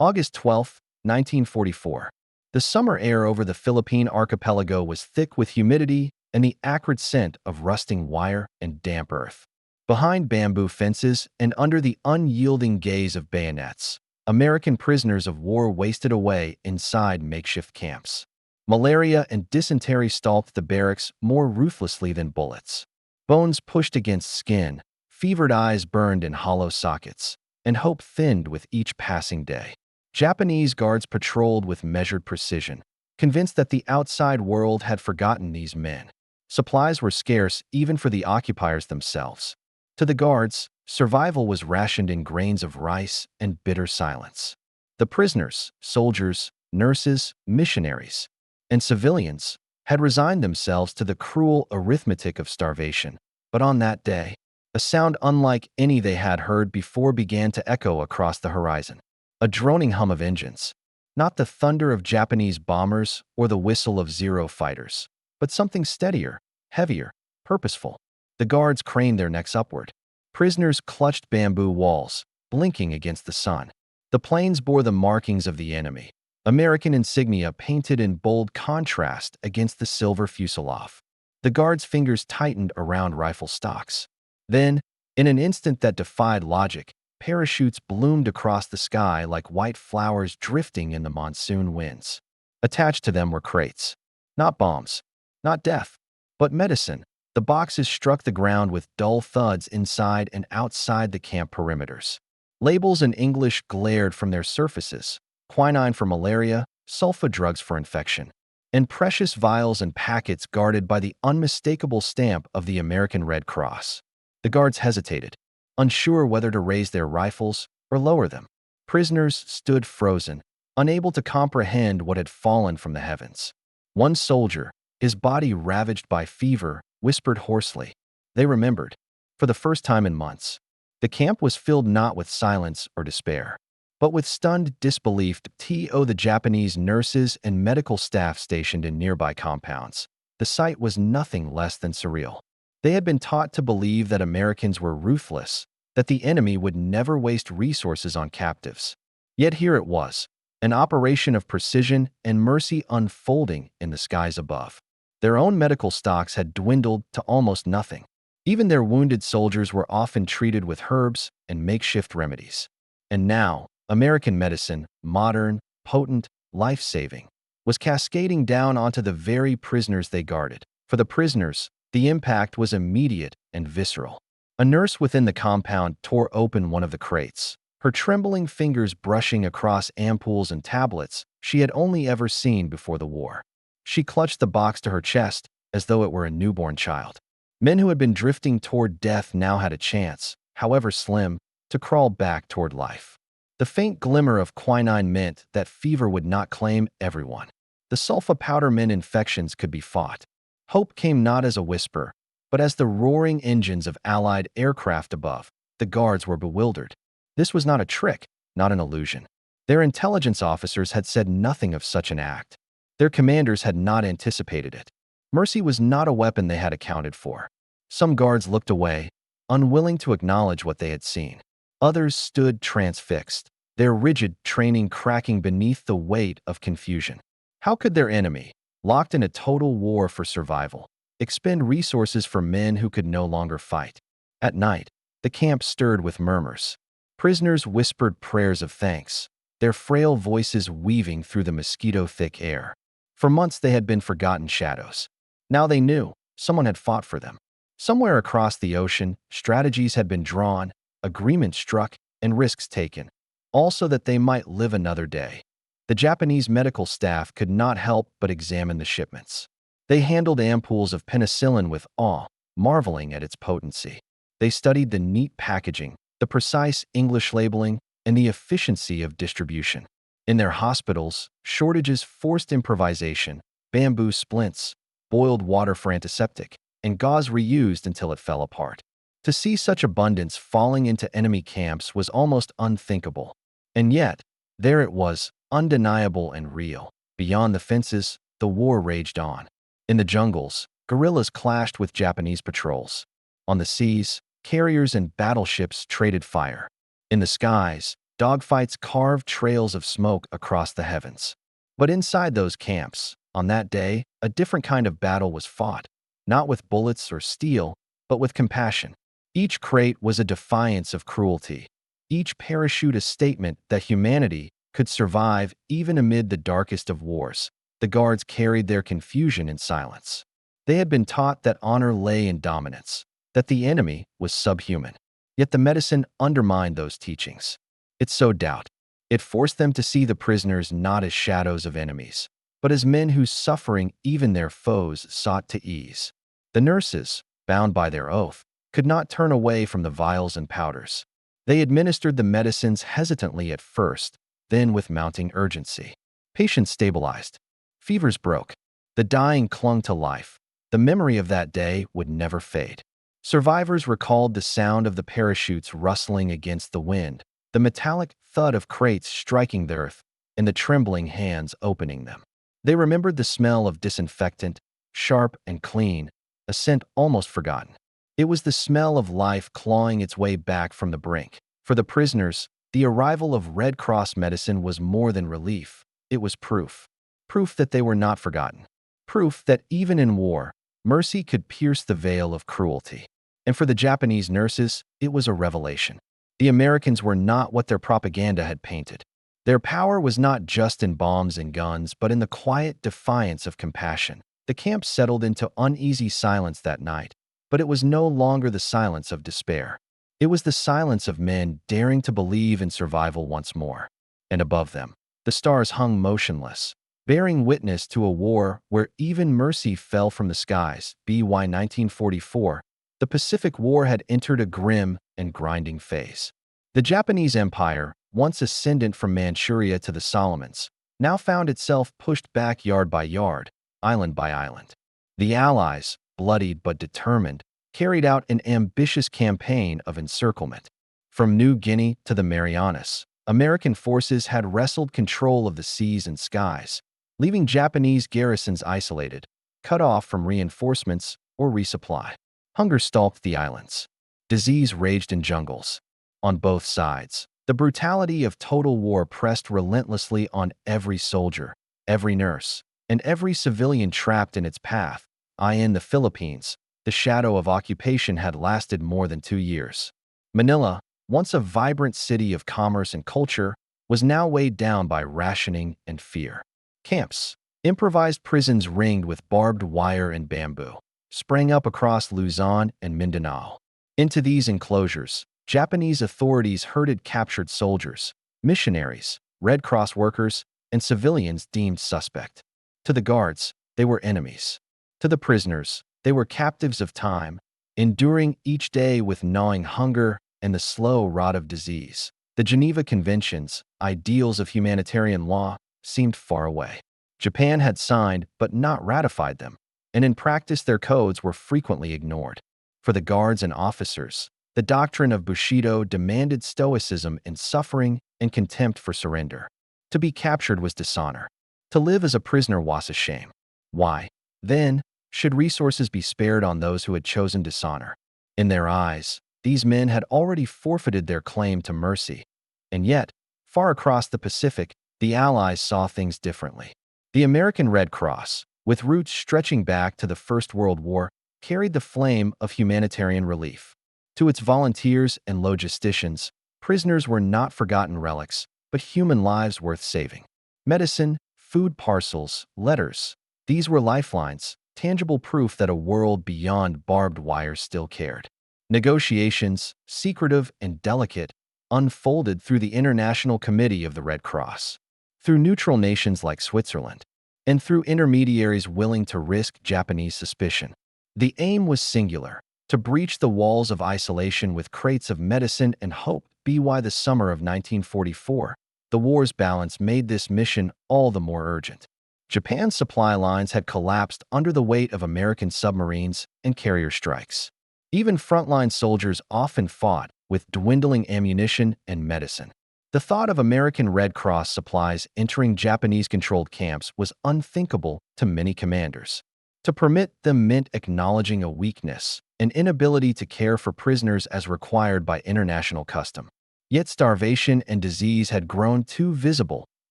August 12, 1944. The summer air over the Philippine archipelago was thick with humidity and the acrid scent of rusting wire and damp earth. Behind bamboo fences and under the unyielding gaze of bayonets, American prisoners of war wasted away inside makeshift camps. Malaria and dysentery stalked the barracks more ruthlessly than bullets. Bones pushed against skin, fevered eyes burned in hollow sockets, and hope thinned with each passing day. Japanese guards patrolled with measured precision, convinced that the outside world had forgotten these men. Supplies were scarce even for the occupiers themselves. To the guards, survival was rationed in grains of rice and bitter silence. The prisoners, soldiers, nurses, missionaries, and civilians had resigned themselves to the cruel arithmetic of starvation. But on that day, a sound unlike any they had heard before began to echo across the horizon. A droning hum of engines. Not the thunder of Japanese bombers or the whistle of Zero fighters, but something steadier, heavier, purposeful. The guards craned their necks upward. Prisoners clutched bamboo walls, blinking against the sun. The planes bore the markings of the enemy, American insignia painted in bold contrast against the silver fuselage. The guards' fingers tightened around rifle stocks. Then, in an instant that defied logic, parachutes bloomed across the sky like white flowers drifting in the monsoon winds. Attached to them were crates. Not bombs, not death, but medicine. The boxes struck the ground with dull thuds inside and outside the camp perimeters. Labels in English glared from their surfaces: quinine for malaria, sulfa drugs for infection, and precious vials and packets guarded by the unmistakable stamp of the American Red Cross. The guards hesitated, unsure whether to raise their rifles or lower them. Prisoners stood frozen, unable to comprehend what had fallen from the heavens. One soldier, his body ravaged by fever, whispered hoarsely. They remembered. For the first time in months, the camp was filled not with silence or despair, but with stunned disbelief. The Japanese nurses and medical staff stationed in nearby compounds. The sight was nothing less than surreal. They had been taught to believe that Americans were ruthless, that the enemy would never waste resources on captives. Yet here it was, an operation of precision and mercy unfolding in the skies above. Their own medical stocks had dwindled to almost nothing. Even their wounded soldiers were often treated with herbs and makeshift remedies. And now, American medicine, modern, potent, life-saving, was cascading down onto the very prisoners they guarded. For the prisoners, the impact was immediate and visceral. A nurse within the compound tore open one of the crates, her trembling fingers brushing across ampoules and tablets she had only ever seen before the war. She clutched the box to her chest as though it were a newborn child. Men who had been drifting toward death now had a chance, however slim, to crawl back toward life. The faint glimmer of quinine meant that fever would not claim everyone. The sulfa powder meant infections could be fought. Hope came not as a whisper, but as the roaring engines of Allied aircraft above. The guards were bewildered. This was not a trick, not an illusion. Their intelligence officers had said nothing of such an act. Their commanders had not anticipated it. Mercy was not a weapon they had accounted for. Some guards looked away, unwilling to acknowledge what they had seen. Others stood transfixed, their rigid training cracking beneath the weight of confusion. How could their enemy, locked in a total war for survival, expend resources for men who could no longer fight? At night, the camp stirred with murmurs. Prisoners whispered prayers of thanks, their frail voices weaving through the mosquito-thick air. For months they had been forgotten shadows. Now they knew someone had fought for them. Somewhere across the ocean, strategies had been drawn, agreements struck, and risks taken, all so that they might live another day. The Japanese medical staff could not help but examine the shipments. They handled ampoules of penicillin with awe, marveling at its potency. They studied the neat packaging, the precise English labeling, and the efficiency of distribution. In their hospitals, shortages forced improvisation, bamboo splints, boiled water for antiseptic, and gauze reused until it fell apart. To see such abundance falling into enemy camps was almost unthinkable. And yet, there it was, undeniable and real. Beyond the fences, the war raged on. In the jungles, guerrillas clashed with Japanese patrols. On the seas, carriers and battleships traded fire. In the skies, Dogfights carved trails of smoke across the heavens. But inside those camps, on that day, a different kind of battle was fought, not with bullets or steel, but with compassion. Each crate was a defiance of cruelty, each parachute a statement that humanity could survive even amid the darkest of wars. The guards carried their confusion in silence. They had been taught that honor lay in dominance, that the enemy was subhuman. Yet the medicine undermined those teachings. It sowed doubt. It forced them to see the prisoners not as shadows of enemies, but as men whose suffering even their foes sought to ease. The nurses, bound by their oath, could not turn away from the vials and powders. They administered the medicines hesitantly at first, then with mounting urgency. Patients stabilized. Fevers broke. The dying clung to life. The memory of that day would never fade. Survivors recalled the sound of the parachutes rustling against the wind, the metallic thud of crates striking the earth, and the trembling hands opening them. They remembered the smell of disinfectant, sharp and clean, a scent almost forgotten. It was the smell of life clawing its way back from the brink. For the prisoners, the arrival of Red Cross medicine was more than relief. It was proof. Proof that they were not forgotten. Proof that even in war, mercy could pierce the veil of cruelty. And for the Japanese nurses, it was a revelation. The Americans were not what their propaganda had painted. Their power was not just in bombs and guns, but in the quiet defiance of compassion. The camp settled into uneasy silence that night, but it was no longer the silence of despair. It was the silence of men daring to believe in survival once more. And above them, the stars hung motionless, bearing witness to a war where even mercy fell from the skies. BY 1944, the Pacific War had entered a grim and grinding phase. The Japanese Empire, once ascendant from Manchuria to the Solomons, now found itself pushed back yard by yard, island by island. The Allies, bloodied but determined, carried out an ambitious campaign of encirclement. From New Guinea to the Marianas, American forces had wrestled control of the seas and skies, leaving Japanese garrisons isolated, cut off from reinforcements or resupply. Hunger stalked the islands. Disease raged in jungles. On both sides, the brutality of total war pressed relentlessly on every soldier, every nurse, and every civilian trapped in its path. In the Philippines, the shadow of occupation had lasted more than 2 years. Manila, once a vibrant city of commerce and culture, was now weighed down by rationing and fear. Camps, improvised prisons ringed with barbed wire and bamboo, sprang up across Luzon and Mindanao. Into these enclosures, Japanese authorities herded captured soldiers, missionaries, Red Cross workers, and civilians deemed suspect. To the guards, they were enemies. To the prisoners, they were captives of time, enduring each day with gnawing hunger and the slow rot of disease. The Geneva Conventions, ideals of humanitarian law, seemed far away. Japan had signed but not ratified them, and in practice their codes were frequently ignored. For the guards and officers, the doctrine of Bushido demanded stoicism in suffering and contempt for surrender. To be captured was dishonor. To live as a prisoner was a shame. Why, then, should resources be spared on those who had chosen dishonor? In their eyes, these men had already forfeited their claim to mercy. And yet, far across the Pacific, the Allies saw things differently. The American Red Cross, with roots stretching back to the First World War, carried the flame of humanitarian relief. To its volunteers and logisticians, prisoners were not forgotten relics, but human lives worth saving. Medicine, food parcels, letters, these were lifelines, tangible proof that a world beyond barbed wire still cared. Negotiations, secretive and delicate, unfolded through the International Committee of the Red Cross, through neutral nations like Switzerland, and through intermediaries willing to risk Japanese suspicion. The aim was singular: to breach the walls of isolation with crates of medicine and hope. By the summer of 1944, the war's balance made this mission all the more urgent. Japan's supply lines had collapsed under the weight of American submarines and carrier strikes. Even frontline soldiers often fought with dwindling ammunition and medicine. The thought of American Red Cross supplies entering Japanese-controlled camps was unthinkable to many commanders. To permit them meant acknowledging a weakness, an inability to care for prisoners as required by international custom. Yet starvation and disease had grown too visible,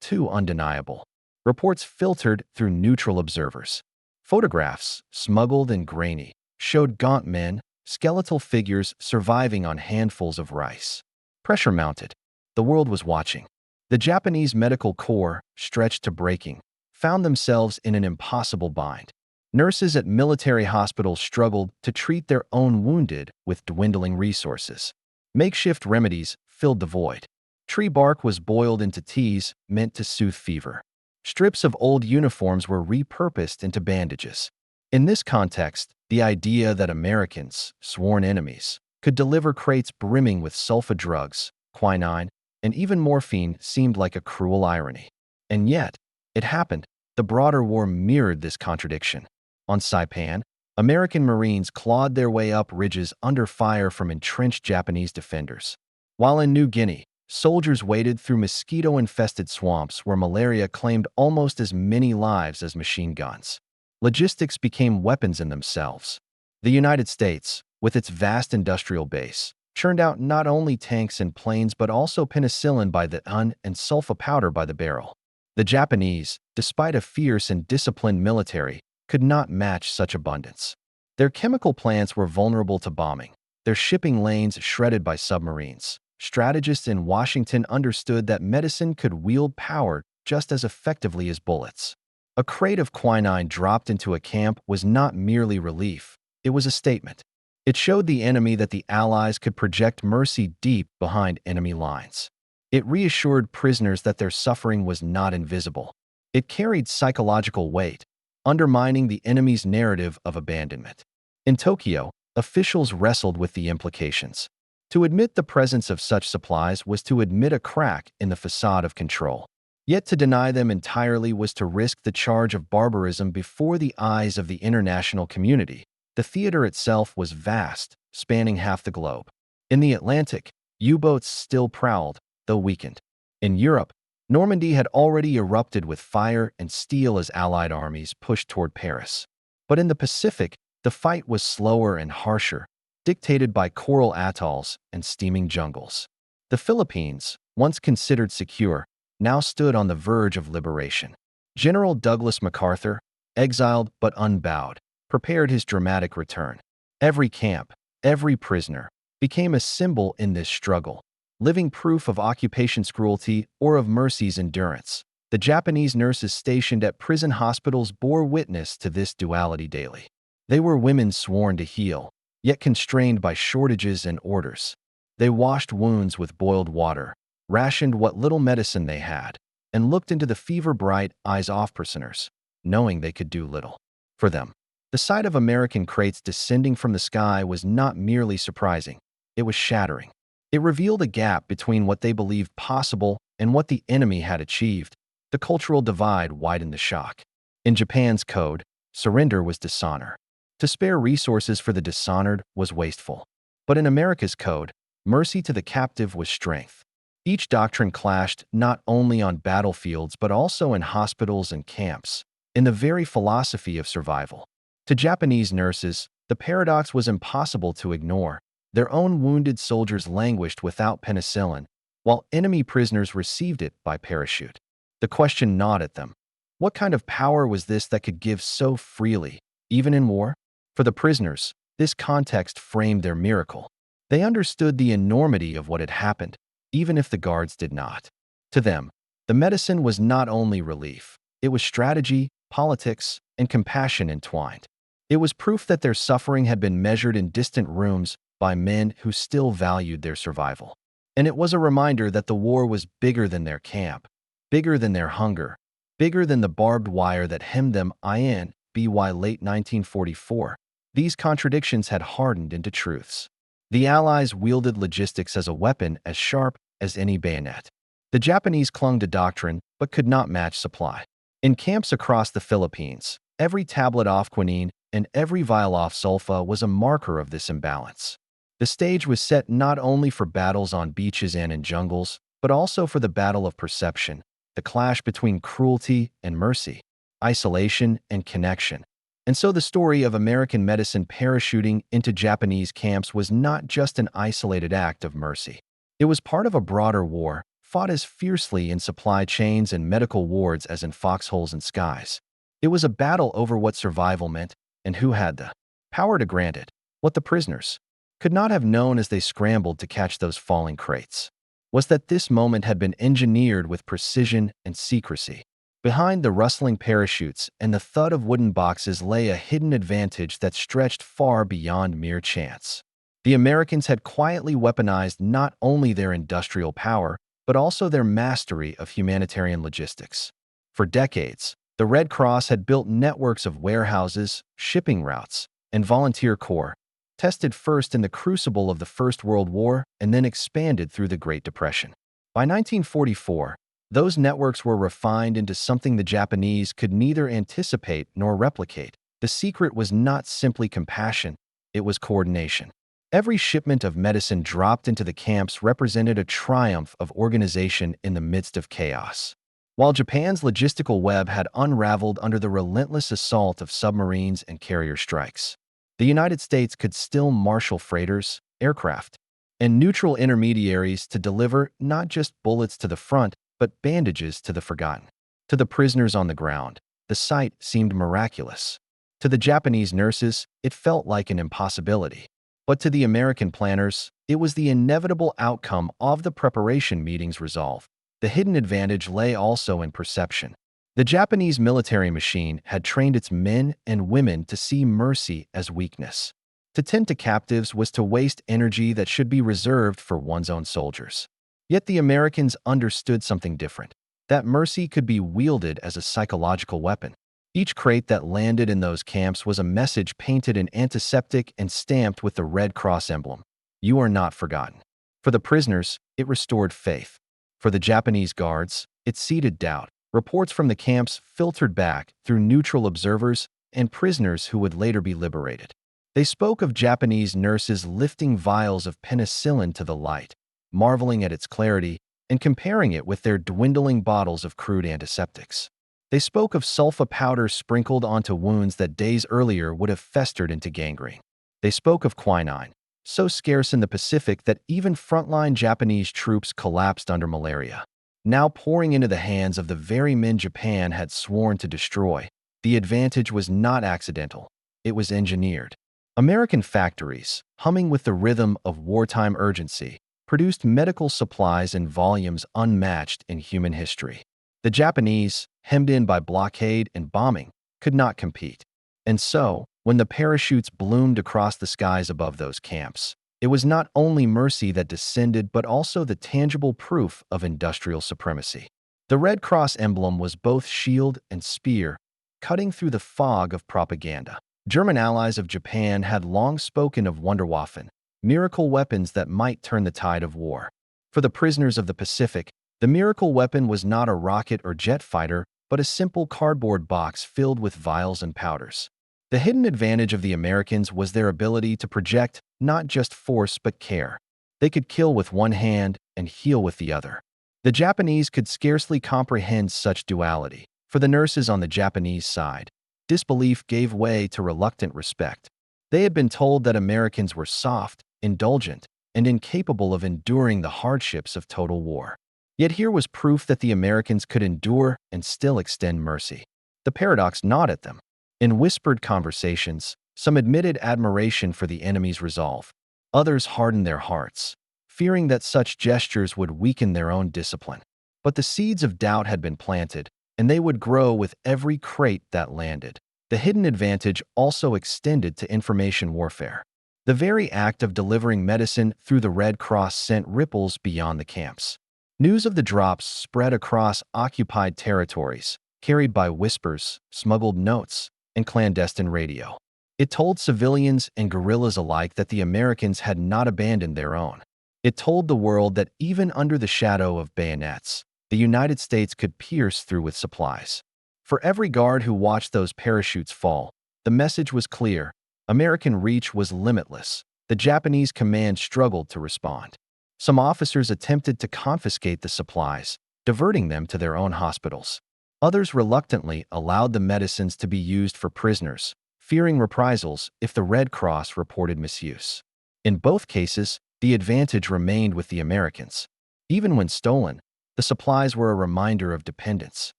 too undeniable. Reports filtered through neutral observers. Photographs, smuggled and grainy, showed gaunt men, skeletal figures surviving on handfuls of rice. Pressure mounted. The world was watching. The Japanese medical corps, stretched to breaking, found themselves in an impossible bind. Nurses at military hospitals struggled to treat their own wounded with dwindling resources. Makeshift remedies filled the void. Tree bark was boiled into teas meant to soothe fever. Strips of old uniforms were repurposed into bandages. In this context, the idea that Americans, sworn enemies, could deliver crates brimming with sulfa drugs, quinine, and even morphine seemed like a cruel irony. And yet, it happened. The broader war mirrored this contradiction. On Saipan, American Marines clawed their way up ridges under fire from entrenched Japanese defenders. While in New Guinea, soldiers waded through mosquito-infested swamps where malaria claimed almost as many lives as machine guns. Logistics became weapons in themselves. The United States, with its vast industrial base, churned out not only tanks and planes but also penicillin by the ton and sulfa powder by the barrel. The Japanese, despite a fierce and disciplined military, could not match such abundance. Their chemical plants were vulnerable to bombing, their shipping lanes shredded by submarines. Strategists in Washington understood that medicine could wield power just as effectively as bullets. A crate of quinine dropped into a camp was not merely relief, it was a statement. It showed the enemy that the Allies could project mercy deep behind enemy lines. It reassured prisoners that their suffering was not invisible. It carried psychological weight, undermining the enemy's narrative of abandonment. In Tokyo, officials wrestled with the implications. To admit the presence of such supplies was to admit a crack in the facade of control. Yet to deny them entirely was to risk the charge of barbarism before the eyes of the international community. The theater itself was vast, spanning half the globe. In the Atlantic, U-boats still prowled, though weakened. In Europe, Normandy had already erupted with fire and steel as Allied armies pushed toward Paris. But in the Pacific, the fight was slower and harsher, dictated by coral atolls and steaming jungles. The Philippines, once considered secure, now stood on the verge of liberation. General Douglas MacArthur, exiled but unbowed, prepared his dramatic return. Every camp, every prisoner, became a symbol in this struggle, living proof of occupation's cruelty or of mercy's endurance. The Japanese nurses stationed at prison hospitals bore witness to this duality daily. They were women sworn to heal, yet constrained by shortages and orders. They washed wounds with boiled water, rationed what little medicine they had, and looked into the fever-bright eyes of prisoners, knowing they could do little for them. The sight of American crates descending from the sky was not merely surprising, it was shattering. It revealed a gap between what they believed possible and what the enemy had achieved. The cultural divide widened the shock. In Japan's code, surrender was dishonor. To spare resources for the dishonored was wasteful. But in America's code, mercy to the captive was strength. Each doctrine clashed not only on battlefields but also in hospitals and camps, in the very philosophy of survival. To Japanese nurses, the paradox was impossible to ignore. Their own wounded soldiers languished without penicillin, while enemy prisoners received it by parachute. The question gnawed at them. What kind of power was this that could give so freely, even in war? For the prisoners, this context framed their miracle. They understood the enormity of what had happened, even if the guards did not. To them, the medicine was not only relief, it was strategy, politics, and compassion entwined. It was proof that their suffering had been measured in distant rooms by men who still valued their survival. And it was a reminder that the war was bigger than their camp, bigger than their hunger, bigger than the barbed wire that hemmed them in by late 1944. These contradictions had hardened into truths. The Allies wielded logistics as a weapon as sharp as any bayonet. The Japanese clung to doctrine but could not match supply. In camps across the Philippines, every tablet of quinine and every vial of sulfa was a marker of this imbalance. The stage was set not only for battles on beaches and in jungles, but also for the battle of perception, the clash between cruelty and mercy, isolation and connection. And so the story of American medicine parachuting into Japanese camps was not just an isolated act of mercy. It was part of a broader war, fought as fiercely in supply chains and medical wards as in foxholes and skies. It was a battle over what survival meant and who had the power to grant it. What the prisoners could not have known as they scrambled to catch those falling crates was that this moment had been engineered with precision and secrecy. Behind the rustling parachutes and the thud of wooden boxes lay a hidden advantage that stretched far beyond mere chance. The Americans had quietly weaponized not only their industrial power, but also their mastery of humanitarian logistics. For decades, the Red Cross had built networks of warehouses, shipping routes, and volunteer corps, tested first in the crucible of the First World War and then expanded through the Great Depression. By 1944, those networks were refined into something the Japanese could neither anticipate nor replicate. The secret was not simply compassion, it was coordination. Every shipment of medicine dropped into the camps represented a triumph of organization in the midst of chaos. While Japan's logistical web had unraveled under the relentless assault of submarines and carrier strikes, the United States could still marshal freighters, aircraft, and neutral intermediaries to deliver not just bullets to the front, but bandages to the forgotten. To the prisoners on the ground, the sight seemed miraculous. To the Japanese nurses, it felt like an impossibility. But to the American planners, it was the inevitable outcome of the preparation meeting's resolve. The hidden advantage lay also in perception. The Japanese military machine had trained its men and women to see mercy as weakness. To tend to captives was to waste energy that should be reserved for one's own soldiers. Yet the Americans understood something different, that mercy could be wielded as a psychological weapon. Each crate that landed in those camps was a message painted in antiseptic and stamped with the Red Cross emblem. You are not forgotten. For the prisoners, it restored faith. For the Japanese guards, it seeded doubt. Reports from the camps filtered back through neutral observers and prisoners who would later be liberated. They spoke of Japanese nurses lifting vials of penicillin to the light, marveling at its clarity, and comparing it with their dwindling bottles of crude antiseptics. They spoke of sulfa powder sprinkled onto wounds that days earlier would have festered into gangrene. They spoke of quinine, so scarce in the Pacific that even frontline Japanese troops collapsed under malaria. Now pouring into the hands of the very men Japan had sworn to destroy, the advantage was not accidental, it was engineered. American factories, humming with the rhythm of wartime urgency, produced medical supplies in volumes unmatched in human history. The Japanese, hemmed in by blockade and bombing, could not compete. And so, when the parachutes bloomed across the skies above those camps, it was not only mercy that descended but also the tangible proof of industrial supremacy. The Red Cross emblem was both shield and spear, cutting through the fog of propaganda. German allies of Japan had long spoken of Wunderwaffen, miracle weapons that might turn the tide of war. For the prisoners of the Pacific, the miracle weapon was not a rocket or jet fighter, but a simple cardboard box filled with vials and powders. The hidden advantage of the Americans was their ability to project not just force but care. They could kill with one hand and heal with the other. The Japanese could scarcely comprehend such duality. For the nurses on the Japanese side, disbelief gave way to reluctant respect. They had been told that Americans were soft, indulgent, and incapable of enduring the hardships of total war. Yet here was proof that the Americans could endure and still extend mercy. The paradox gnawed at them. In whispered conversations, some admitted admiration for the enemy's resolve. Others hardened their hearts, fearing that such gestures would weaken their own discipline. But the seeds of doubt had been planted, and they would grow with every crate that landed. The hidden advantage also extended to information warfare. The very act of delivering medicine through the Red Cross sent ripples beyond the camps. News of the drops spread across occupied territories, carried by whispers, smuggled notes, and clandestine radio. It told civilians and guerrillas alike that the Americans had not abandoned their own. It told the world that even under the shadow of bayonets, the United States could pierce through with supplies. For every guard who watched those parachutes fall, the message was clear. American reach was limitless. The Japanese command struggled to respond. Some officers attempted to confiscate the supplies, diverting them to their own hospitals. Others reluctantly allowed the medicines to be used for prisoners, fearing reprisals if the Red Cross reported misuse. In both cases, the advantage remained with the Americans. Even when stolen, the supplies were a reminder of dependence.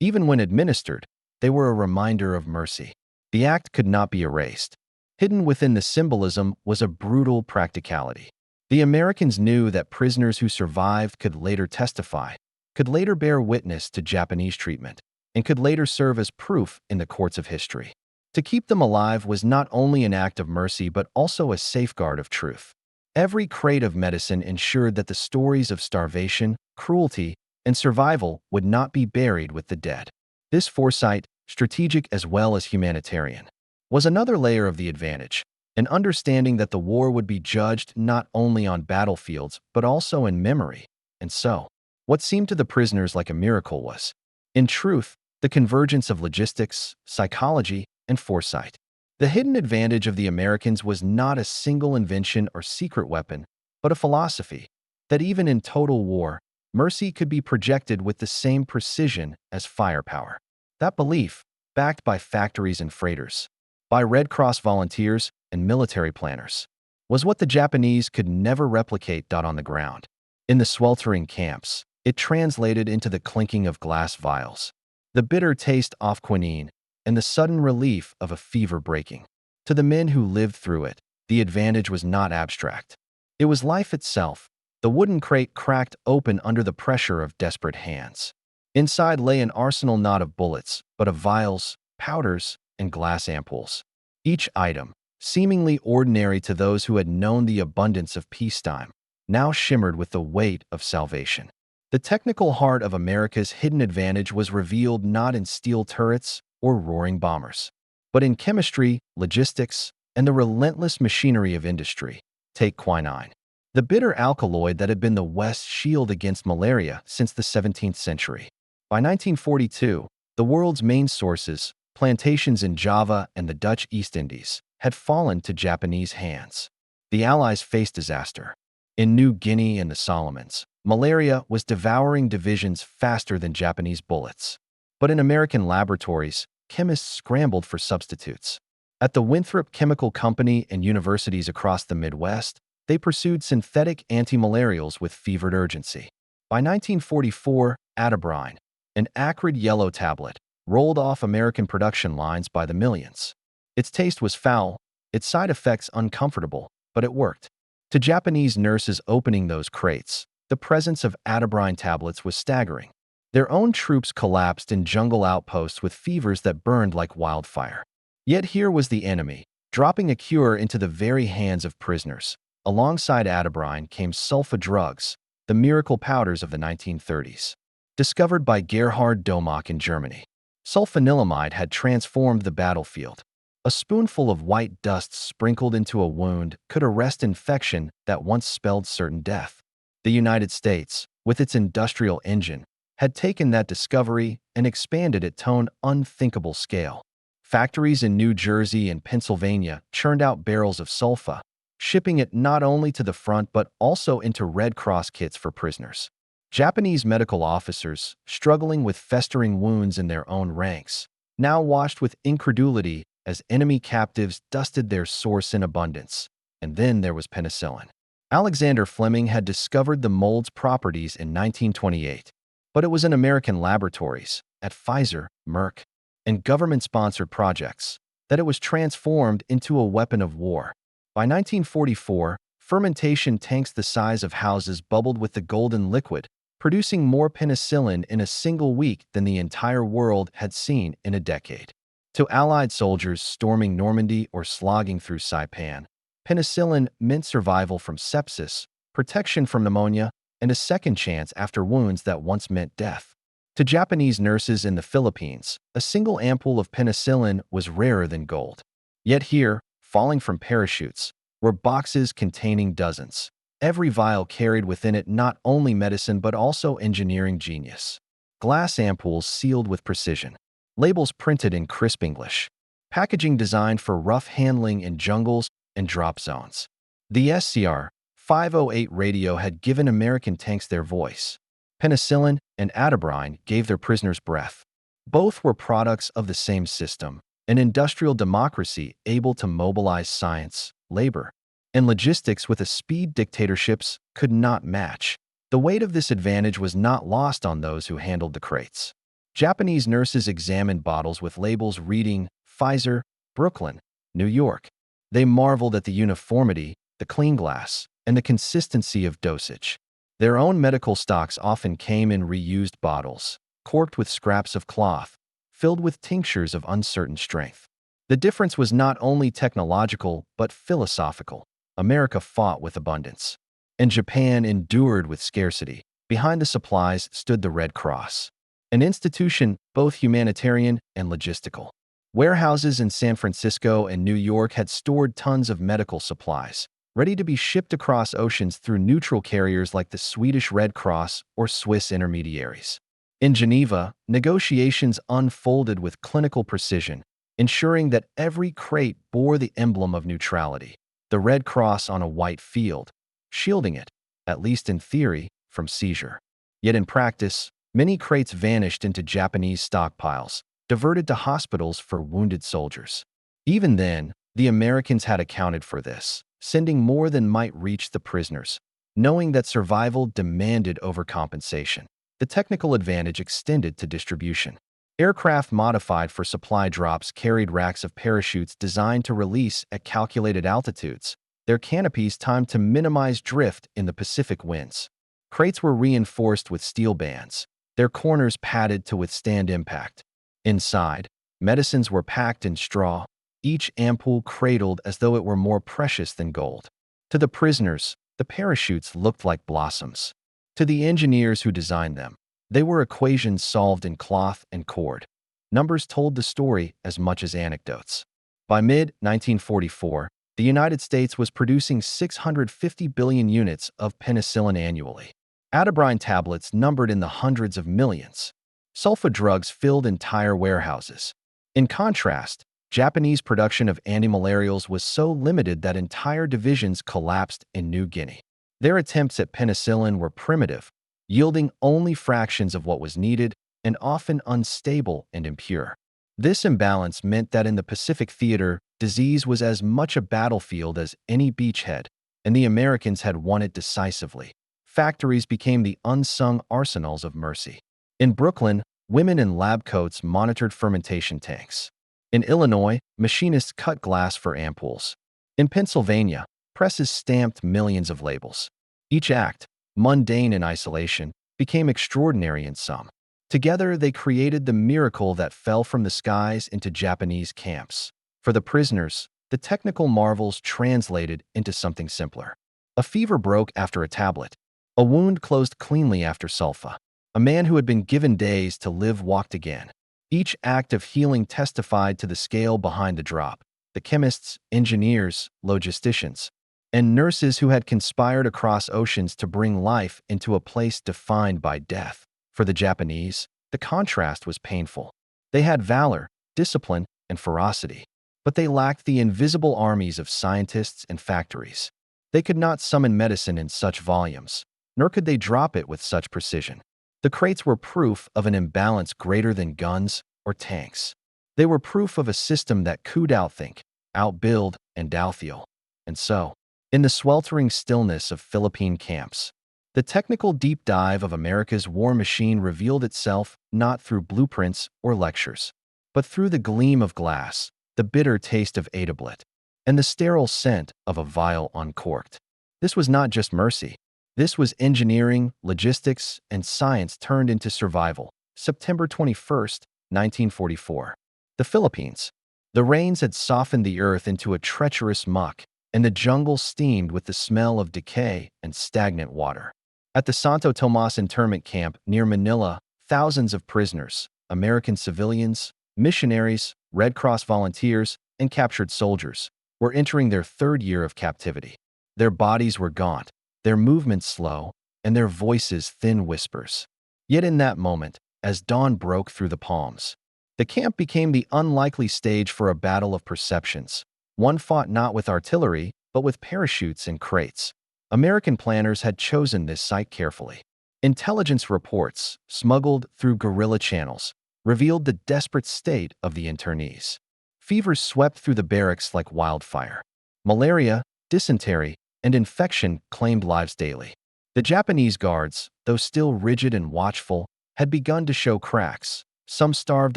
Even when administered, they were a reminder of mercy. The act could not be erased. Hidden within the symbolism was a brutal practicality. The Americans knew that prisoners who survived could later testify, could later bear witness to Japanese treatment, and could later serve as proof in the courts of history. To keep them alive was not only an act of mercy but also a safeguard of truth. Every crate of medicine ensured that the stories of starvation, cruelty, and survival would not be buried with the dead. This foresight, strategic as well as humanitarian, was another layer of the advantage, an understanding that the war would be judged not only on battlefields but also in memory. And so, what seemed to the prisoners like a miracle was, in truth, the convergence of logistics, psychology, and foresight. The hidden advantage of the Americans was not a single invention or secret weapon, but a philosophy that even in total war, mercy could be projected with the same precision as firepower. That belief, backed by factories and freighters, by Red Cross volunteers and military planners, was what the Japanese could never replicate on the ground. In the sweltering camps, it translated into the clinking of glass vials, the bitter taste of quinine, and the sudden relief of a fever breaking. To the men who lived through it, the advantage was not abstract. It was life itself. The wooden crate cracked open under the pressure of desperate hands. Inside lay an arsenal not of bullets, but of vials, powders, and glass ampoules. Each item, seemingly ordinary to those who had known the abundance of peacetime, now shimmered with the weight of salvation. The technical heart of America's hidden advantage was revealed not in steel turrets or roaring bombers, but in chemistry, logistics, and the relentless machinery of industry. Take quinine, the bitter alkaloid that had been the West's shield against malaria since the 17th century. By 1942, the world's main sources, plantations in Java and the Dutch East Indies, had fallen to Japanese hands. The Allies faced disaster. In New Guinea and the Solomons, malaria was devouring divisions faster than Japanese bullets. But in American laboratories, chemists scrambled for substitutes. At the Winthrop Chemical Company and universities across the Midwest, they pursued synthetic antimalarials with fevered urgency. By 1944, atabrine, an acrid yellow tablet, rolled off American production lines by the millions. Its taste was foul, its side effects uncomfortable, but it worked. To Japanese nurses opening those crates, the presence of atabrine tablets was staggering. Their own troops collapsed in jungle outposts with fevers that burned like wildfire. Yet here was the enemy, dropping a cure into the very hands of prisoners. Alongside atabrine came sulfa drugs, the miracle powders of the 1930s. Discovered by Gerhard Domach in Germany, sulfanilamide had transformed the battlefield. A spoonful of white dust sprinkled into a wound could arrest infection that once spelled certain death. The United States, with its industrial engine, had taken that discovery and expanded it to an unthinkable scale. Factories in New Jersey and Pennsylvania churned out barrels of sulfa, shipping it not only to the front but also into Red Cross kits for prisoners. Japanese medical officers, struggling with festering wounds in their own ranks, now watched with incredulity as enemy captives dusted their source in abundance. And then there was penicillin. Alexander Fleming had discovered the mold's properties in 1928, but it was in American laboratories, at Pfizer, Merck, and government-sponsored projects, that it was transformed into a weapon of war. By 1944, fermentation tanks the size of houses bubbled with the golden liquid, producing more penicillin in a single week than the entire world had seen in a decade. To Allied soldiers storming Normandy or slogging through Saipan, penicillin meant survival from sepsis, protection from pneumonia, and a second chance after wounds that once meant death. To Japanese nurses in the Philippines, a single ampoule of penicillin was rarer than gold. Yet here, falling from parachutes, were boxes containing dozens. Every vial carried within it not only medicine but also engineering genius. Glass ampoules sealed with precision, labels printed in crisp English, packaging designed for rough handling in jungles and drop zones. The SCR 508 radio had given American tanks their voice. Penicillin and atabrine gave their prisoners breath. Both were products of the same system, an industrial democracy able to mobilize science, labor, and logistics with a speed dictatorships could not match. The weight of this advantage was not lost on those who handled the crates. Japanese nurses examined bottles with labels reading Pfizer, Brooklyn, New York. They marveled at the uniformity, the clean glass, and the consistency of dosage. Their own medical stocks often came in reused bottles, corked with scraps of cloth, filled with tinctures of uncertain strength. The difference was not only technological but philosophical. America fought with abundance, and Japan endured with scarcity. Behind the supplies stood the Red Cross, an institution both humanitarian and logistical. Warehouses in San Francisco and New York had stored tons of medical supplies, ready to be shipped across oceans through neutral carriers like the Swedish Red Cross or Swiss intermediaries. In Geneva, negotiations unfolded with clinical precision, ensuring that every crate bore the emblem of neutrality, the Red Cross on a white field, shielding it, at least in theory, from seizure. Yet in practice, many crates vanished into Japanese stockpiles, diverted to hospitals for wounded soldiers. Even then, the Americans had accounted for this, sending more than might reach the prisoners, knowing that survival demanded overcompensation. The technical advantage extended to distribution. Aircraft modified for supply drops carried racks of parachutes designed to release at calculated altitudes, their canopies timed to minimize drift in the Pacific winds. Crates were reinforced with steel bands, their corners padded to withstand impact. Inside, medicines were packed in straw, each ampoule cradled as though it were more precious than gold. To the prisoners, the parachutes looked like blossoms. To the engineers who designed them, they were equations solved in cloth and cord. Numbers told the story as much as anecdotes. By mid-1944, the United States was producing 650 billion units of penicillin annually. Atabrine tablets numbered in the hundreds of millions. Sulfa drugs filled entire warehouses. In contrast, Japanese production of antimalarials was so limited that entire divisions collapsed in New Guinea. Their attempts at penicillin were primitive, yielding only fractions of what was needed and often unstable and impure. This imbalance meant that in the Pacific theater, disease was as much a battlefield as any beachhead, and the Americans had won it decisively. Factories became the unsung arsenals of mercy. In Brooklyn, women in lab coats monitored fermentation tanks. In Illinois, machinists cut glass for ampoules. In Pennsylvania, presses stamped millions of labels. Each act, mundane in isolation, became extraordinary in some. Together, they created the miracle that fell from the skies into Japanese camps. For the prisoners, the technical marvels translated into something simpler. A fever broke after a tablet. A wound closed cleanly after sulfa. A man who had been given days to live walked again. Each act of healing testified to the scale behind the drop. The chemists, engineers, logisticians, and nurses who had conspired across oceans to bring life into a place defined by death. For the Japanese, the contrast was painful. They had valor, discipline, and ferocity, but they lacked the invisible armies of scientists and factories. They could not summon medicine in such volumes, nor could they drop it with such precision. The crates were proof of an imbalance greater than guns or tanks. They were proof of a system that could outthink, outbuild, and outfeel. And so, in the sweltering stillness of Philippine camps, the technical deep dive of America's war machine revealed itself not through blueprints or lectures, but through the gleam of glass, the bitter taste of Adablit, and the sterile scent of a vial uncorked. This was not just mercy. This was engineering, logistics, and science turned into survival. September 21st, 1944. The Philippines. The rains had softened the earth into a treacherous muck, and the jungle steamed with the smell of decay and stagnant water. At the Santo Tomas internment camp near Manila, thousands of prisoners, American civilians, missionaries, Red Cross volunteers, and captured soldiers, were entering their third year of captivity. Their bodies were gaunt, their movements slow, and their voices thin whispers. Yet in that moment, as dawn broke through the palms, the camp became the unlikely stage for a battle of perceptions. One fought not with artillery, but with parachutes and crates. American planners had chosen this site carefully. Intelligence reports, smuggled through guerrilla channels, revealed the desperate state of the internees. Fevers swept through the barracks like wildfire. Malaria, dysentery, and infection claimed lives daily. The Japanese guards, though still rigid and watchful, had begun to show cracks. Some starved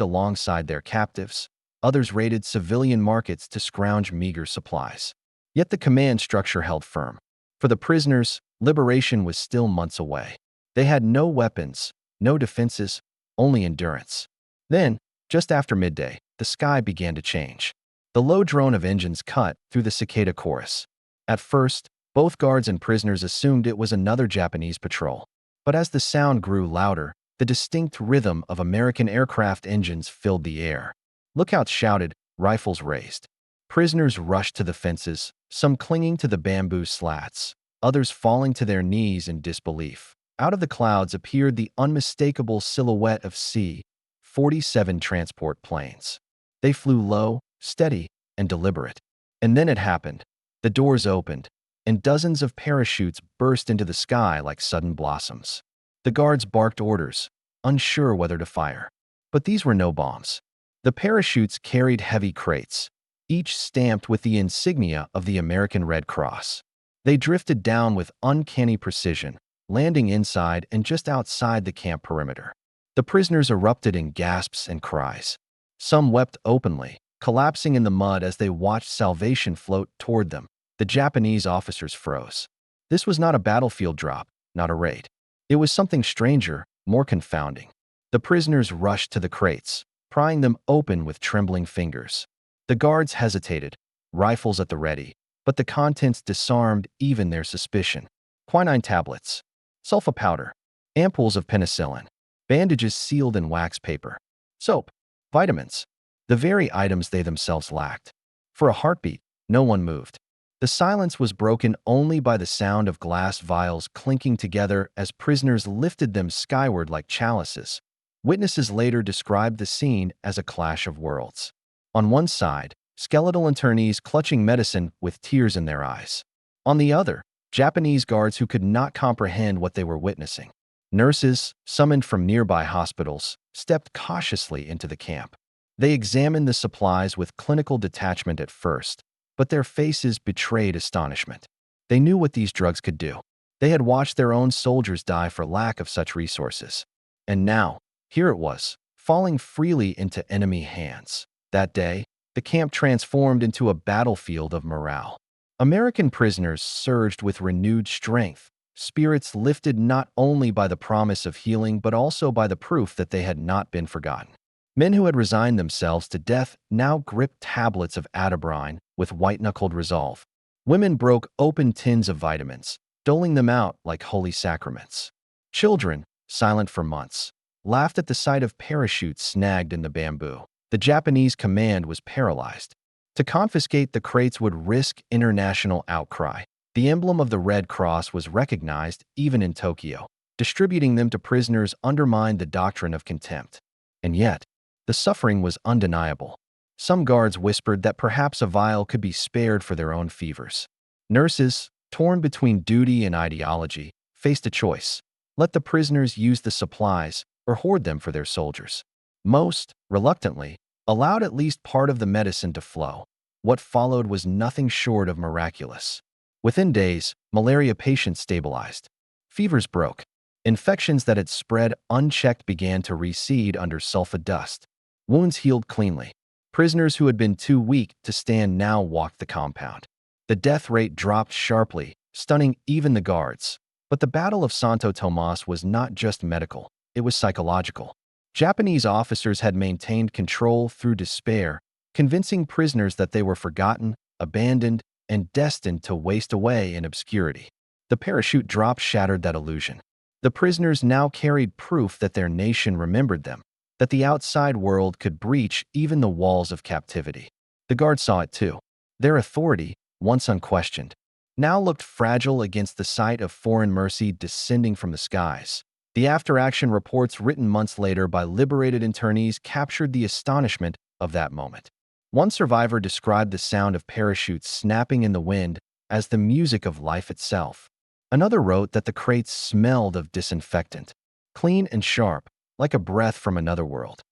alongside their captives, others raided civilian markets to scrounge meager supplies. Yet the command structure held firm. For the prisoners, liberation was still months away. They had no weapons, no defenses, only endurance. Then, just after midday, the sky began to change. The low drone of engines cut through the cicada chorus. At first, both guards and prisoners assumed it was another Japanese patrol. But as the sound grew louder, the distinct rhythm of American aircraft engines filled the air. Lookouts shouted, rifles raised. Prisoners rushed to the fences, some clinging to the bamboo slats, others falling to their knees in disbelief. Out of the clouds appeared the unmistakable silhouette of C-47 transport planes. They flew low, steady, and deliberate. And then it happened. The doors opened, and dozens of parachutes burst into the sky like sudden blossoms. The guards barked orders, unsure whether to fire. But these were no bombs. The parachutes carried heavy crates, each stamped with the insignia of the American Red Cross. They drifted down with uncanny precision, landing inside and just outside the camp perimeter. The prisoners erupted in gasps and cries. Some wept openly, collapsing in the mud as they watched salvation float toward them. The Japanese officers froze. This was not a battlefield drop, not a raid. It was something stranger, more confounding. The prisoners rushed to the crates, prying them open with trembling fingers. The guards hesitated, rifles at the ready, but the contents disarmed even their suspicion. Quinine tablets, sulfa powder, ampoules of penicillin, bandages sealed in wax paper, soap, vitamins, the very items they themselves lacked. For a heartbeat, no one moved. The silence was broken only by the sound of glass vials clinking together as prisoners lifted them skyward like chalices. Witnesses later described the scene as a clash of worlds. On one side, skeletal internees clutching medicine with tears in their eyes. On the other, Japanese guards who could not comprehend what they were witnessing. Nurses, summoned from nearby hospitals, stepped cautiously into the camp. They examined the supplies with clinical detachment at first, but their faces betrayed astonishment. They knew what these drugs could do. They had watched their own soldiers die for lack of such resources. And now, here it was, falling freely into enemy hands. That day, the camp transformed into a battlefield of morale. American prisoners surged with renewed strength, spirits lifted not only by the promise of healing but also by the proof that they had not been forgotten. Men who had resigned themselves to death now gripped tablets of atabrine with white-knuckled resolve. Women broke open tins of vitamins, doling them out like holy sacraments. Children, silent for months, laughed at the sight of parachutes snagged in the bamboo. The Japanese command was paralyzed. To confiscate the crates would risk international outcry. The emblem of the Red Cross was recognized even in Tokyo. Distributing them to prisoners undermined the doctrine of contempt. And yet, the suffering was undeniable. Some guards whispered that perhaps a vial could be spared for their own fevers. Nurses, torn between duty and ideology, faced a choice. Let the prisoners use the supplies or hoard them for their soldiers. Most, reluctantly, allowed at least part of the medicine to flow. What followed was nothing short of miraculous. Within days, malaria patients stabilized. Fevers broke. Infections that had spread unchecked began to recede under sulfa dust. Wounds healed cleanly. Prisoners who had been too weak to stand now walked the compound. The death rate dropped sharply, stunning even the guards. But the Battle of Santo Tomas was not just medical, it was psychological. Japanese officers had maintained control through despair, convincing prisoners that they were forgotten, abandoned, and destined to waste away in obscurity. The parachute drop shattered that illusion. The prisoners now carried proof that their nation remembered them, that the outside world could breach even the walls of captivity. The guards saw it too. Their authority, once unquestioned, now looked fragile against the sight of foreign mercy descending from the skies. The after-action reports written months later by liberated internees captured the astonishment of that moment. One survivor described the sound of parachutes snapping in the wind as the music of life itself. Another wrote that the crates smelled of disinfectant, clean and sharp, like a breath from another world.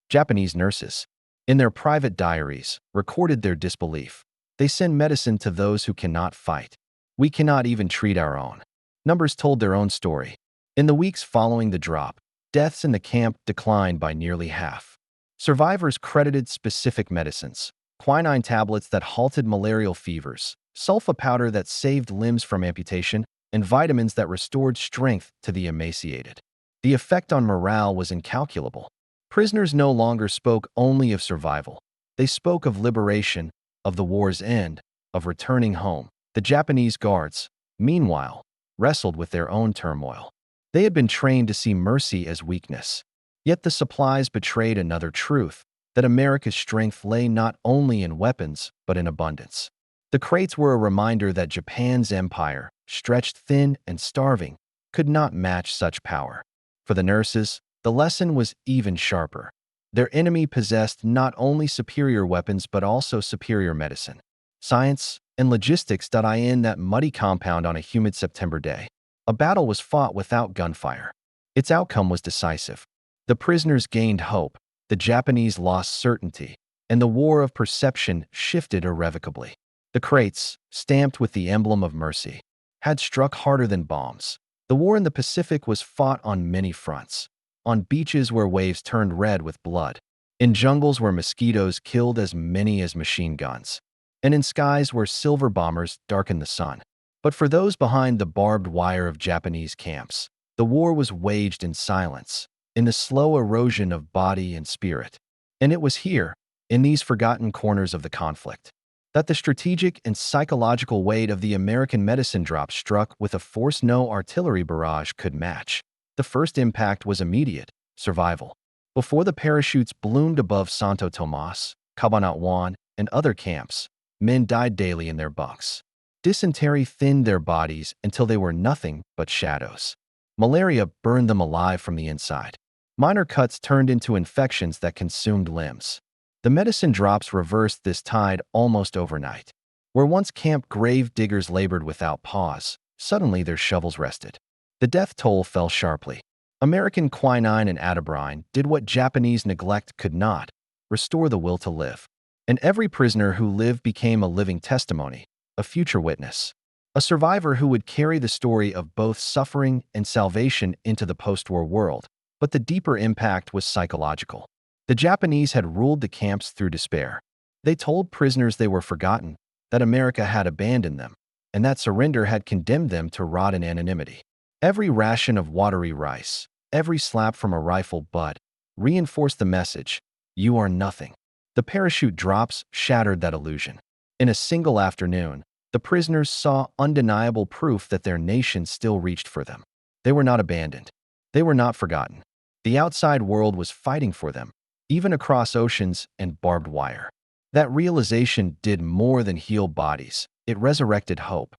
Japanese nurses, in their private diaries, recorded their disbelief. They send medicine to those who cannot fight. We cannot even treat our own. Numbers told their own story. In the weeks following the drop, deaths in the camp declined by nearly half. Survivors credited specific medicines: quinine tablets that halted malarial fevers, sulfa powder that saved limbs from amputation, and vitamins that restored strength to the emaciated. The effect on morale was incalculable. Prisoners no longer spoke only of survival. They spoke of liberation, of the war's end, of returning home. The Japanese guards, meanwhile, wrestled with their own turmoil. They had been trained to see mercy as weakness. Yet the supplies betrayed another truth, that America's strength lay not only in weapons, but in abundance. The crates were a reminder that Japan's empire, stretched thin and starving, could not match such power. For the nurses, the lesson was even sharper. Their enemy possessed not only superior weapons but also superior medicine, science, and logistics. In that muddy compound on a humid September day, a battle was fought without gunfire. Its outcome was decisive. The prisoners gained hope, the Japanese lost certainty, and the war of perception shifted irrevocably. The crates, stamped with the emblem of mercy, had struck harder than bombs. The war in the Pacific was fought on many fronts. On beaches where waves turned red with blood, in jungles where mosquitoes killed as many as machine guns, and in skies where silver bombers darkened the sun. But for those behind the barbed wire of Japanese camps, the war was waged in silence, in the slow erosion of body and spirit. And it was here, in these forgotten corners of the conflict, that the strategic and psychological weight of the American medicine drop struck with a force no artillery barrage could match. The first impact was immediate: survival. Before the parachutes bloomed above Santo Tomas, Cabanatuan, and other camps, men died daily in their bunks. Dysentery thinned their bodies until they were nothing but shadows. Malaria burned them alive from the inside. Minor cuts turned into infections that consumed limbs. The medicine drops reversed this tide almost overnight. Where once camp grave diggers labored without pause, suddenly their shovels rested. The death toll fell sharply. American quinine and atabrine did what Japanese neglect could not: restore the will to live. And every prisoner who lived became a living testimony, a future witness, a survivor who would carry the story of both suffering and salvation into the post-war world. But the deeper impact was psychological. The Japanese had ruled the camps through despair. They told prisoners they were forgotten, that America had abandoned them, and that surrender had condemned them to rot in anonymity. Every ration of watery rice, every slap from a rifle butt, reinforced the message: you are nothing. The parachute drops shattered that illusion. In a single afternoon, the prisoners saw undeniable proof that their nation still reached for them. They were not abandoned. They were not forgotten. The outside world was fighting for them, even across oceans and barbed wire. That realization did more than heal bodies. It resurrected hope.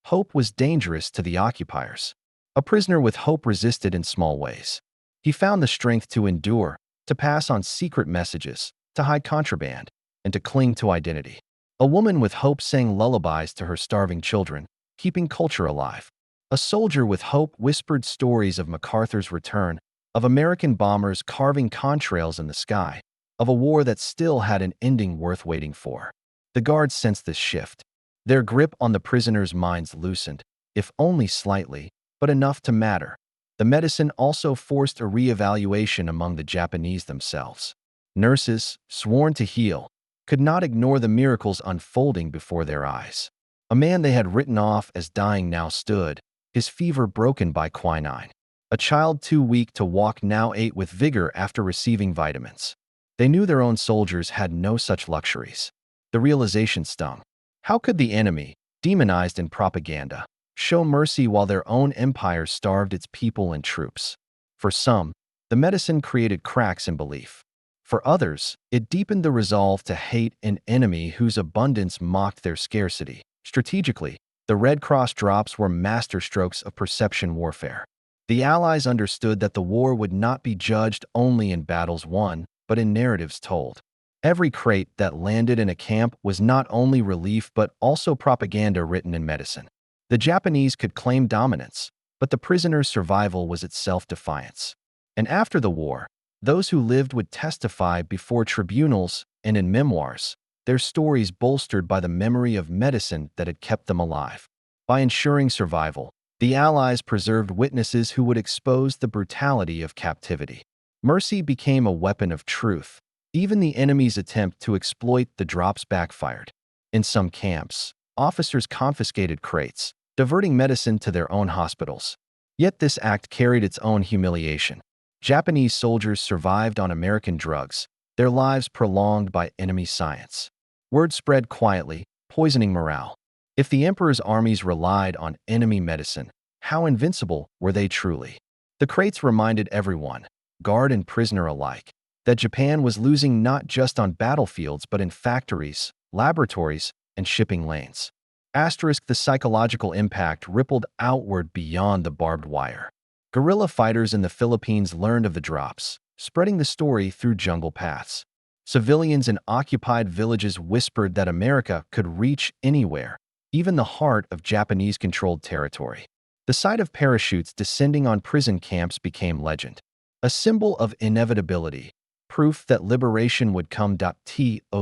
Hope was dangerous to the occupiers. A prisoner with hope resisted in small ways. He found the strength to endure, to pass on secret messages, to hide contraband, and to cling to identity. A woman with hope sang lullabies to her starving children, keeping culture alive. A soldier with hope whispered stories of MacArthur's return, of American bombers carving contrails in the sky, of a war that still had an ending worth waiting for. The guards sensed this shift. Their grip on the prisoners' minds loosened, if only slightly, but enough to matter. The medicine also forced a re-evaluation among the Japanese themselves. Nurses, sworn to heal, could not ignore the miracles unfolding before their eyes. A man they had written off as dying now stood, his fever broken by quinine. A child too weak to walk now ate with vigor after receiving vitamins. They knew their own soldiers had no such luxuries. The realization stung. How could the enemy, demonized in propaganda, show mercy while their own empire starved its people and troops? For some, the medicine created cracks in belief. For others, it deepened the resolve to hate an enemy whose abundance mocked their scarcity. Strategically, the Red Cross drops were masterstrokes of perception warfare. The Allies understood that the war would not be judged only in battles won, but in narratives told. Every crate that landed in a camp was not only relief but also propaganda written in medicine. The Japanese could claim dominance, but the prisoner's survival was itself defiance. And after the war, those who lived would testify before tribunals and in memoirs. their stories bolstered by the memory of medicine that had kept them alive. By ensuring survival, the Allies preserved witnesses who would expose the brutality of captivity. Mercy became a weapon of truth. Even the enemy's attempt to exploit the drops backfired. In some camps, officers confiscated crates, diverting medicine to their own hospitals. Yet this act carried its own humiliation. Japanese soldiers survived on American drugs, their lives prolonged by enemy science. Word spread quietly, poisoning morale. If the emperor's armies relied on enemy medicine, how invincible were they truly? The crates reminded everyone, guard and prisoner alike, that Japan was losing not just on battlefields but in factories, laboratories, and shipping lanes. The psychological impact rippled outward beyond the barbed wire. Guerrilla fighters in the Philippines learned of the drops, spreading the story through jungle paths. Civilians in occupied villages whispered that America could reach anywhere, even the heart of Japanese-controlled territory. The sight of parachutes descending on prison camps became legend, a symbol of inevitability, proof that liberation would come. To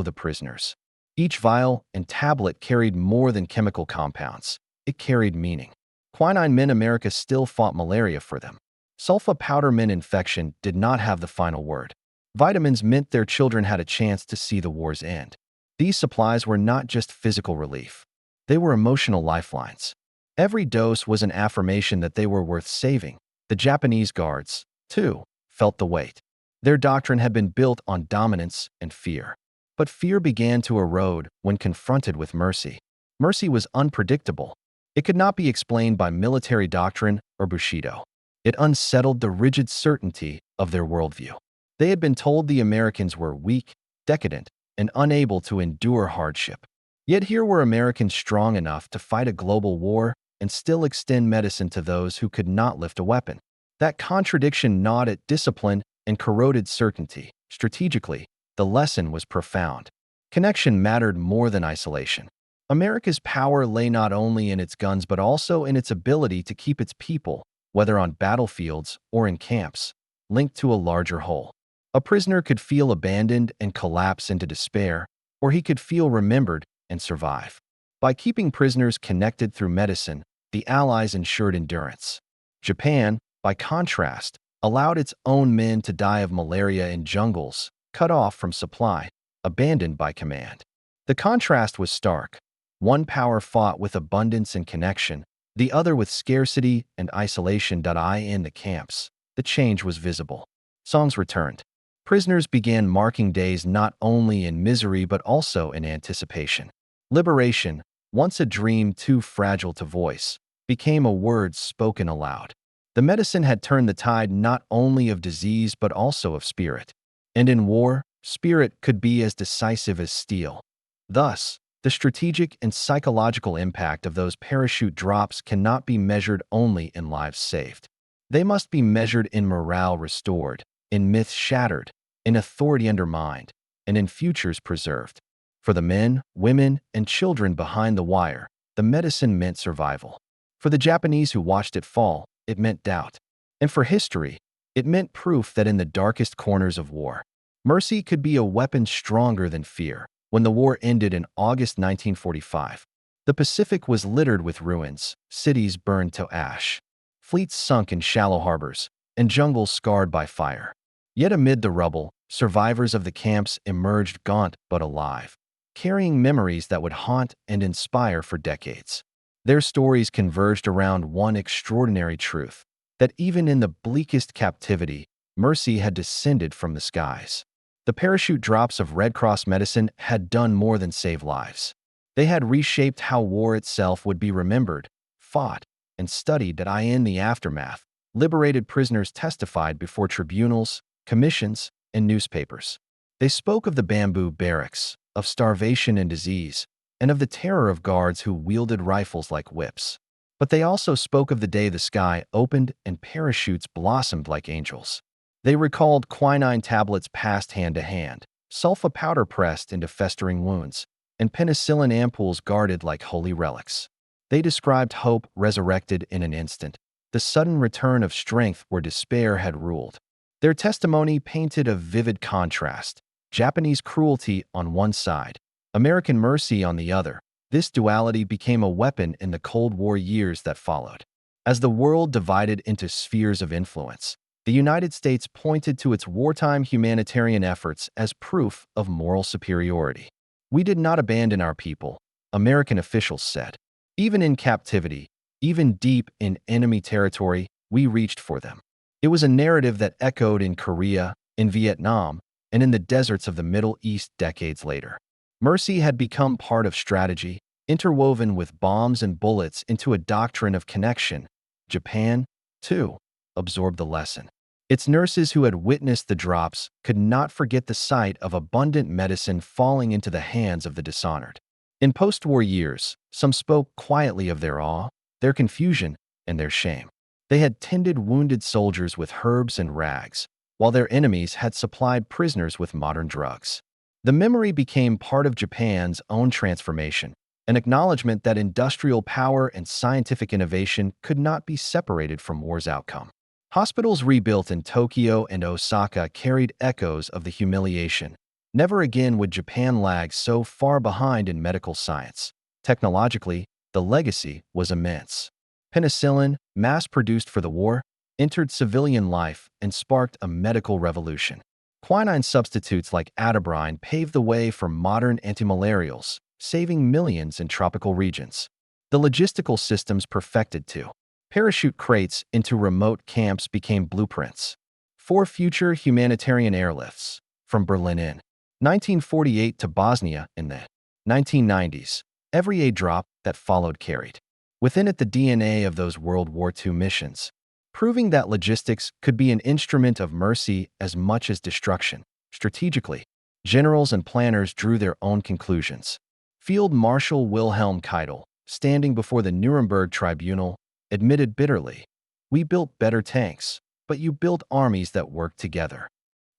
the prisoners. Each vial and tablet carried more than chemical compounds. It carried meaning. Quinine meant America still fought malaria for them. Sulfa powder meant infection did not have the final word. Vitamins meant their children had a chance to see the war's end. These supplies were not just physical relief. They were emotional lifelines. Every dose was an affirmation that they were worth saving. The Japanese guards, too, felt the weight. Their doctrine had been built on dominance and fear. But fear began to erode when confronted with mercy. Mercy was unpredictable. It could not be explained by military doctrine or Bushido. It unsettled the rigid certainty of their worldview. They had been told the Americans were weak, decadent, and unable to endure hardship. Yet here were Americans strong enough to fight a global war and still extend medicine to those who could not lift a weapon. That contradiction gnawed at discipline and corroded certainty. Strategically, the lesson was profound. Connection mattered more than isolation. America's power lay not only in its guns but also in its ability to keep its people, whether on battlefields or in camps, linked to a larger whole. A prisoner could feel abandoned and collapse into despair, or he could feel remembered and survive. By keeping prisoners connected through medicine, the Allies ensured endurance. Japan, by contrast, allowed its own men to die of malaria in jungles, cut off from supply, abandoned by command. The contrast was stark. One power fought with abundance and connection, the other with scarcity and isolation. In the camps, the change was visible. Songs returned. Prisoners began marking days not only in misery but also in anticipation. Liberation, once a dream too fragile to voice, became a word spoken aloud. The medicine had turned the tide not only of disease but also of spirit. And in war, spirit could be as decisive as steel. Thus, the strategic and psychological impact of those parachute drops cannot be measured only in lives saved. They must be measured in morale restored, in myths shattered, in authority undermined, and in futures preserved. For the men, women, and children behind the wire, the medicine meant survival. For the Japanese who watched it fall, it meant doubt. And for history, it meant proof that in the darkest corners of war, mercy could be a weapon stronger than fear. When the war ended in August 1945, the Pacific was littered with ruins, cities burned to ash, fleets sunk in shallow harbors, and jungles scarred by fire. Yet amid the rubble, survivors of the camps emerged gaunt but alive, carrying memories that would haunt and inspire for decades. Their stories converged around one extraordinary truth, that even in the bleakest captivity, mercy had descended from the skies. The parachute drops of Red Cross medicine had done more than save lives. They had reshaped how war itself would be remembered, fought, and studied. In the aftermath, liberated prisoners testified before tribunals, commissions, and newspapers. They spoke of the bamboo barracks, of starvation and disease, and of the terror of guards who wielded rifles like whips. But they also spoke of the day the sky opened and parachutes blossomed like angels. They recalled quinine tablets passed hand to hand, sulfa powder pressed into festering wounds, and penicillin ampoules guarded like holy relics. They described hope resurrected in an instant, the sudden return of strength where despair had ruled. Their testimony painted a vivid contrast: Japanese cruelty on one side, American mercy on the other. This duality became a weapon in the Cold War years that followed. As the world divided into spheres of influence, the United States pointed to its wartime humanitarian efforts as proof of moral superiority. "We did not abandon our people," American officials said. "Even in captivity, even deep in enemy territory, we reached for them." It was a narrative that echoed in Korea, in Vietnam, and in the deserts of the Middle East decades later. Mercy had become part of strategy, interwoven with bombs and bullets into a doctrine of connection. Japan, too, absorbed the lesson. Its nurses who had witnessed the drops could not forget the sight of abundant medicine falling into the hands of the dishonored. In post-war years, some spoke quietly of their awe, their confusion, and their shame. They had tended wounded soldiers with herbs and rags, while their enemies had supplied prisoners with modern drugs. The memory became part of Japan's own transformation, an acknowledgement that industrial power and scientific innovation could not be separated from war's outcome. Hospitals rebuilt in Tokyo and Osaka carried echoes of the humiliation. Never again would Japan lag so far behind in medical science. Technologically, the legacy was immense. Penicillin, mass-produced for the war, entered civilian life and sparked a medical revolution. Quinine substitutes like atabrine paved the way for modern antimalarials, saving millions in tropical regions. The logistical systems perfected too. Parachute crates into remote camps became blueprints for future humanitarian airlifts, from Berlin in 1948 to Bosnia in the 1990s. Every aid drop that followed carried within it the DNA of those World War II missions, proving that logistics could be an instrument of mercy as much as destruction. Strategically, generals and planners drew their own conclusions. Field Marshal Wilhelm Keitel, standing before the Nuremberg Tribunal, admitted bitterly, "We built better tanks, but you built armies that worked together."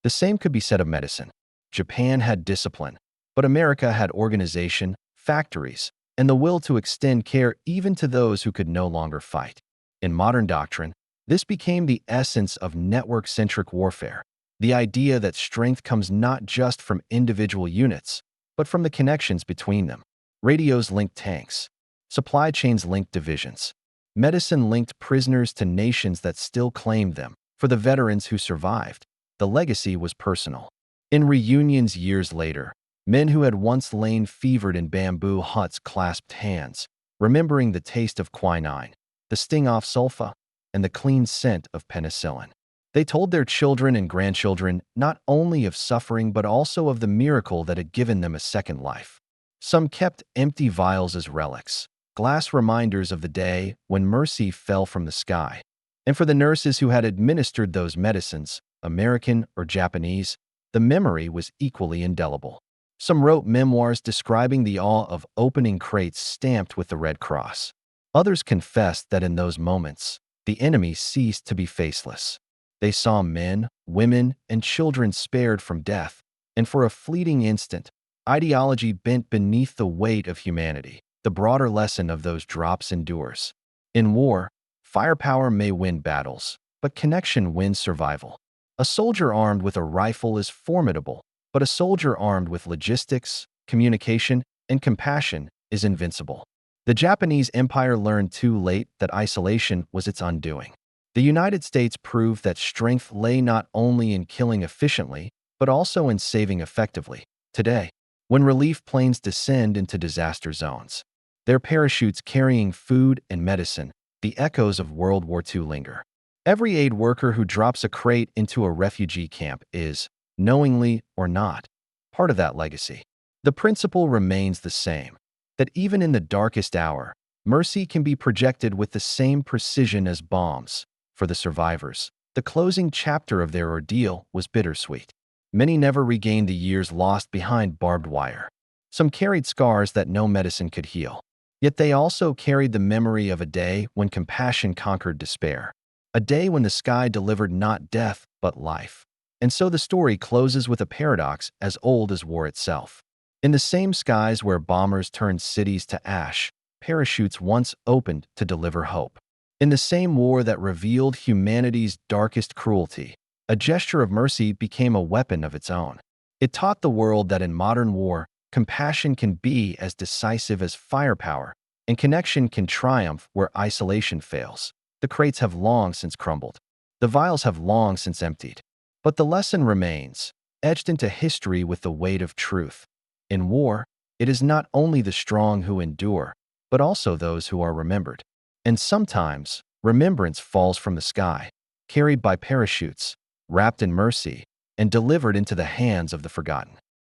The same could be said of medicine. Japan had discipline, but America had organization, factories, and the will to extend care even to those who could no longer fight. In modern doctrine, this became the essence of network-centric warfare, the idea that strength comes not just from individual units, but from the connections between them. Radios linked tanks. Supply chains linked divisions. Medicine linked prisoners to nations that still claimed them. For the veterans who survived, the legacy was personal. In reunions years later, men who had once lain fevered in bamboo huts clasped hands, remembering the taste of quinine, the sting of sulfa, and the clean scent of penicillin. They told their children and grandchildren not only of suffering but also of the miracle that had given them a second life. Some kept empty vials as relics, glass reminders of the day when mercy fell from the sky. And for the nurses who had administered those medicines, American or Japanese, the memory was equally indelible. Some wrote memoirs describing the awe of opening crates stamped with the Red Cross. Others confessed that in those moments, the enemy ceased to be faceless. They saw men, women, and children spared from death, and for a fleeting instant, ideology bent beneath the weight of humanity. The broader lesson of those drops endures. In war, firepower may win battles, but connection wins survival. A soldier armed with a rifle is formidable, but a soldier armed with logistics, communication, and compassion is invincible. The Japanese Empire learned too late that isolation was its undoing. The United States proved that strength lay not only in killing efficiently, but also in saving effectively. Today, when relief planes descend into disaster zones, their parachutes carrying food and medicine, the echoes of World War II linger. Every aid worker who drops a crate into a refugee camp is, knowingly or not, part of that legacy. The principle remains the same, that even in the darkest hour, mercy can be projected with the same precision as bombs. For the survivors, the closing chapter of their ordeal was bittersweet. Many never regained the years lost behind barbed wire. Some carried scars that no medicine could heal. Yet they also carried the memory of a day when compassion conquered despair. A day when the sky delivered not death, but life. And so the story closes with a paradox as old as war itself. In the same skies where bombers turned cities to ash, parachutes once opened to deliver hope. In the same war that revealed humanity's darkest cruelty, a gesture of mercy became a weapon of its own. It taught the world that in modern war, Compassion can be as decisive as firepower, and connection can triumph where isolation fails. The crates have long since crumbled. The vials have long since emptied. But the lesson remains, etched into history with the weight of truth. In war, it is not only the strong who endure, but also those who are remembered. And sometimes, remembrance falls from the sky, carried by parachutes, wrapped in mercy, and delivered into the hands of the forgotten.